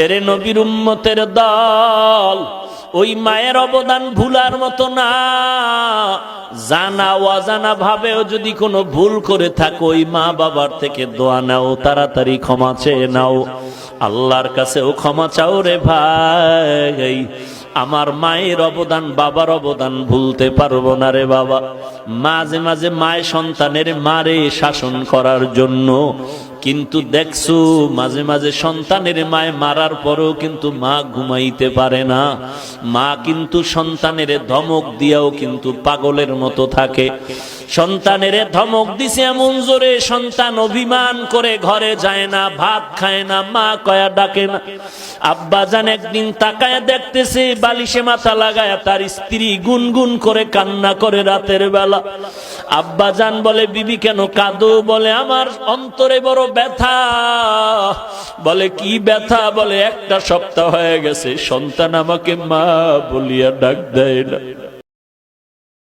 এরে নবীর উম্মতের দল, ওই মায়ের অবদান ভুলার মতো না। জানা অজানা ভাবেও যদি কোনো ভুল করে থাকো, ওই মা বাবার থেকে দোয়া নাও, তাড়াতাড়ি ক্ষমা চেয়ে নাও, আল্লাহর কাছেও ক্ষমা চাও রে ভাই। আমার মায়ের অবদান, বাবার অবদান ভুলতে পারবো না রে বাবা। মাঝে মাঝে মায়ের সন্তানের মারে শাসন করার জন্য, কিন্তু দেখছো মাঝে মাঝে সন্তানের মায়ে মারার পরেও কিন্তু মা ঘুমাইতে পারে না। মা কিন্তু সন্তানের ধমক দিয়াও কিন্তু পাগলের মতো থাকে। সন্তানের ধমক দিছে এমন জোরে, সন্তান অভিমান করে ঘরে যায় না, ভাত খায় না, মা কয়া ডাকে না। আব্বা জান একদিন তাকায় দেখতেছে বালিশে মাথা লাগায় তার স্ত্রী গুনগুন করে কান্না করে রাতের বেলা। আব্বা জান বলে, বিবি কেন কাঁদো? বলে, আমার অন্তরে বড় ব্যথা। বলে, কি ব্যথা? বলে, একটা সপ্তাহ হয়ে গেছে সন্তান আমাকে মা বলিয়া ডাক দেয় না।